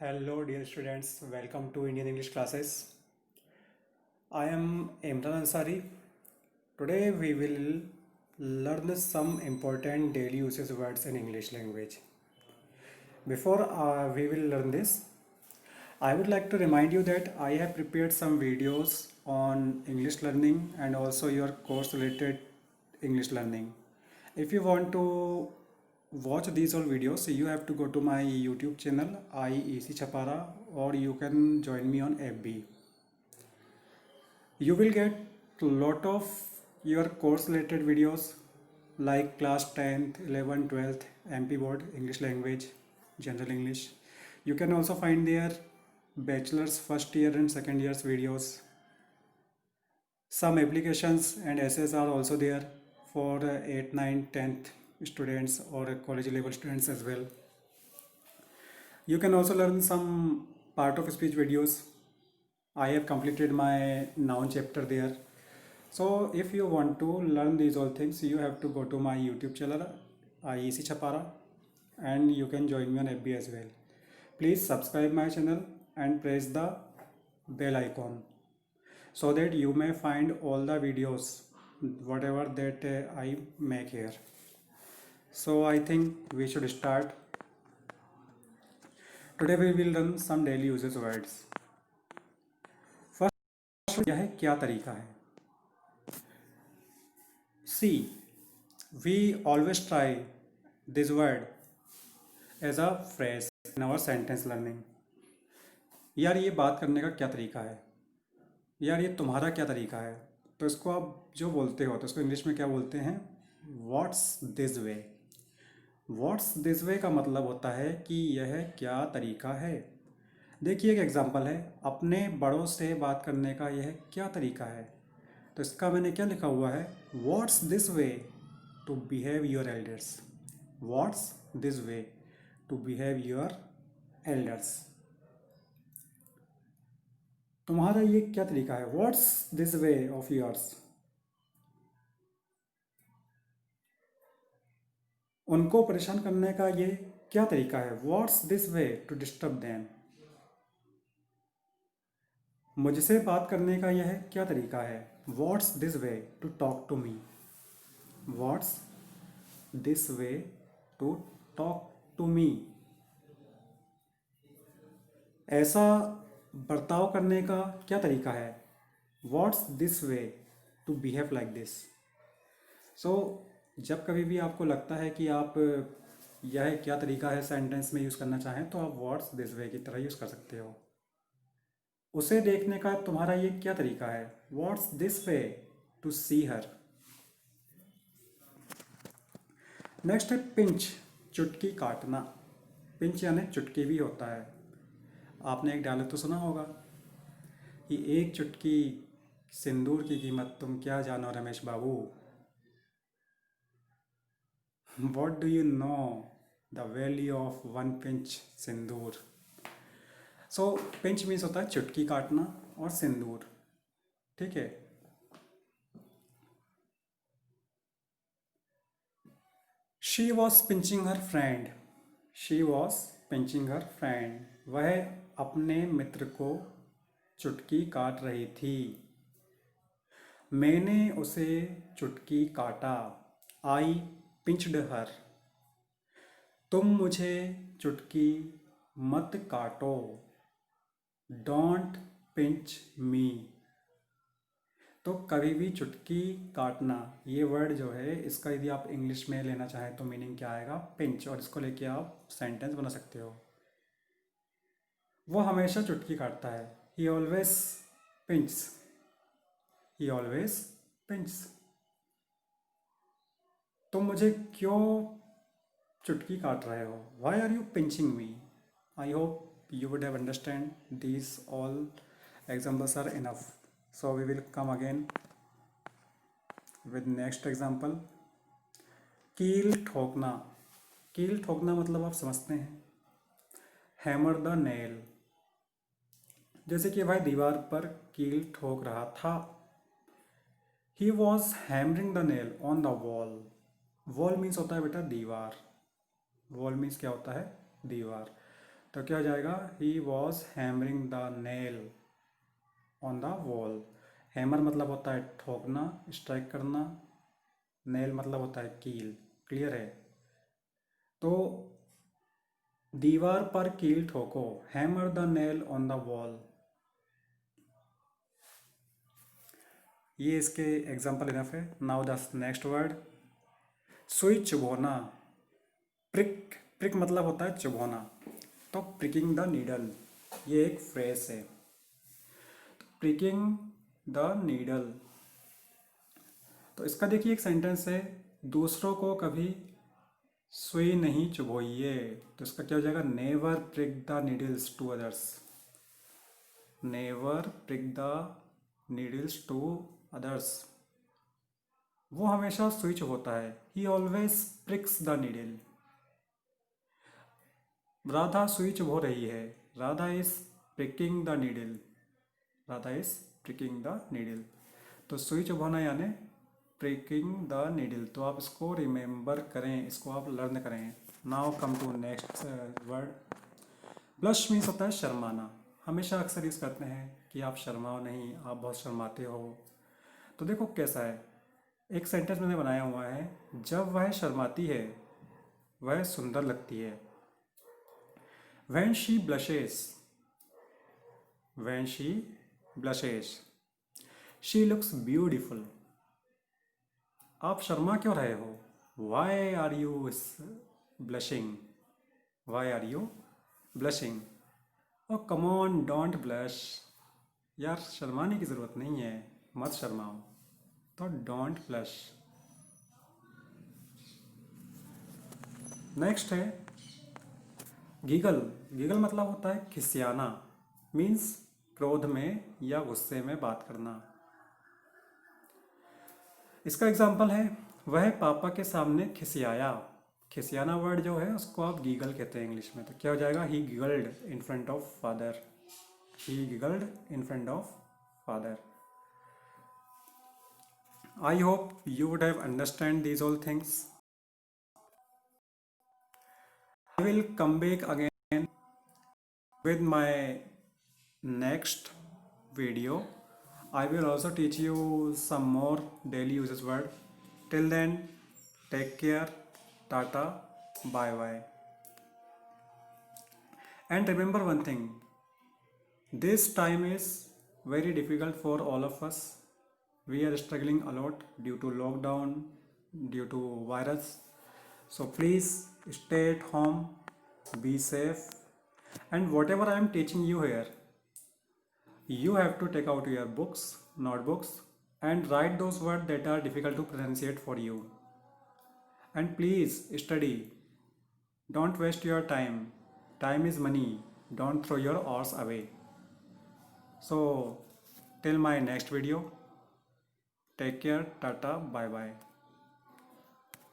Hello, dear students. Welcome to Indian English classes. I am Imran Ansari. Today we will learn some important daily usage words in English language. Before we will learn this, I would like to remind you that I have prepared some videos on English learning and also your course related English learning. If you want to watch these all videos, you have to go to my YouTube channel IEC Chapara, or you can join me on FB. You will get lot of your course related videos like class 10th, 11th, 12th, MP board, English language, general English. You can also find their bachelor's first year and second year's videos. Some applications and essays are also there for 8th, 9th, 10th students or college level students as well. You can also learn some part of speech videos. I have completed my noun chapter there. So if you want to learn these all things, you have to go to my YouTube channel IEC Chapara, and you can join me on FB as well. Please subscribe my channel and press the bell icon so that you may find all the videos whatever that I make here. So I think we should start. Today we will learn some daily uses words. First यह है क्या तरीका है. See, we always try this word as a phrase in our sentence learning. यार ये बात करने का क्या तरीका है, यार ये तुम्हारा क्या तरीका है. तो इसको आप जो बोलते हो तो इसको इंग्लिश में क्या बोलते हैं, what's this way. What's this वे का मतलब होता है कि यह क्या तरीका है. देखिए एक एग्जांपल है, अपने बड़ों से बात करने का यह क्या तरीका है. तो इसका मैंने क्या लिखा हुआ है, what's this way to behave your elders. What's this way to behave your elders. तुम्हारा ये क्या तरीका है, what's this way of yours. उनको परेशान करने का ये क्या तरीका है, what's this way to disturb them. मुझसे बात करने का यह क्या तरीका है, what's this way to talk to me. What's this way to talk to me. ऐसा बर्ताव करने का क्या तरीका है, what's this way to behave like this. So जब कभी भी आपको लगता है कि आप यह क्या तरीका है सेंटेंस में यूज़ करना चाहें, तो आप व्हाट्स दिस वे की तरह यूज़ कर सकते हो. उसे देखने का तुम्हारा ये क्या तरीका है, what's this way to see her. Next है पिंच, चुटकी काटना. पिंच यानी चुटकी भी होता है. आपने एक डायलॉग तो सुना होगा कि एक चुटकी सिंदूर की कीमत तुम क्या जानो Ramesh Babu. What do you know the value of one pinch sindoor. So pinch means होता है चुटकी काटना और सिंदूर. ठीक है. She was pinching her friend. She was pinching her friend. वह अपने मित्र को चुटकी काट रही थी. मैंने उसे चुटकी काटा. आई पिंच्ड हर. तुम मुझे चुटकी मत काटो. डोंट पिंच मी. तो कभी भी चुटकी काटना ये वर्ड जो है, इसका यदि आप इंग्लिश में लेना चाहें तो मीनिंग क्या आएगा, पिंच. और इसको लेके आप सेंटेंस बना सकते हो. वो हमेशा चुटकी काटता है. He always pinch. He always pinch. तुम मुझे क्यों चुटकी काट रहे हो, why are you pinching me. I hope you would have understand these all examples are enough. So we will come again with next example. कील ठोकना. कील ठोकना मतलब आप समझते हैं, हैमर द नेल. जैसे कि भाई दीवार पर कील ठोक रहा था. He was hammering the nail on the wall. Wall means होता है बेटा दीवार. वॉल मीन्स क्या होता है, दीवार. तो क्या हो जाएगा, he was hammering the nail on the wall. Hammer मतलब होता है ठोकना, स्ट्राइक करना। नेल मतलब होता है कील। क्लियर है? तो दीवार पर कील ठोको, hammer the nail on the wall. ये इसके एग्जाम्पल इनफ है। नाउ द नेक्स्ट वर्ड, सुई चुभोना। प्रिक, प्रिक मतलब होता है चुभोना। तो प्रिकिंग द नीडल, ये एक फ्रेज है। प्रिकिंग द नीडल, तो इसका देखिए एक सेंटेंस है, दूसरों को कभी सुई नहीं चुभोइए। तो इसका क्या हो जाएगा, never prick the needles to others. Never prick the needles to others, वो हमेशा सुई चुभोता है। He always pricks the needle. Radha सुई चुभो रही है, Radha is pricking the needle. Radha is pricking the needle. तो सुई चुभोना यानी प्रिकिंग द नीडल। तो आप इसको रिमेंबर करें, इसको आप लर्न करें। Now come to next word. Blush means होता है शर्माना। हमेशा अक्सर यूज़ करते हैं कि आप शर्माओ नहीं, आप बहुत शर्माते हो। तो देखो कैसा है, एक सेंटेंस मैंने बनाया हुआ है, जब वह शर्माती है वह सुंदर लगती है। When she blushes, when she blushes, she looks beautiful. आप शर्मा क्यों रहे हो? Why are you blushing? Why are you blushing? Oh come on, don't blush. यार शर्माने की ज़रूरत नहीं है, मत शर्माओ। तो don't blush। नेक्स्ट है गीगल। गीगल मतलब होता है खिसियाना। मीन्स क्रोध में या गुस्से में बात करना। इसका एग्जाम्पल है, वह पापा के सामने खिसियाया। खिसियाना वर्ड जो है उसको आप गीगल कहते हैं इंग्लिश में। तो क्या हो जाएगा, he giggled in front of father. He giggled in front of father. I hope you would have understand these all things. I will come back again with my next video. I will also teach you some more daily uses word. Till then, take care, tata, bye bye. And remember one thing, this time is very difficult for all of us. We are struggling a lot due to lockdown, due to virus. So please stay at home, be safe, and whatever I am teaching you here, you have to take out your books, notebooks, and write those words that are difficult to pronunciate for you. And please study. Don't waste your time. Time is money. Don't throw your hours away. So, till my next video, take care, tata, bye bye.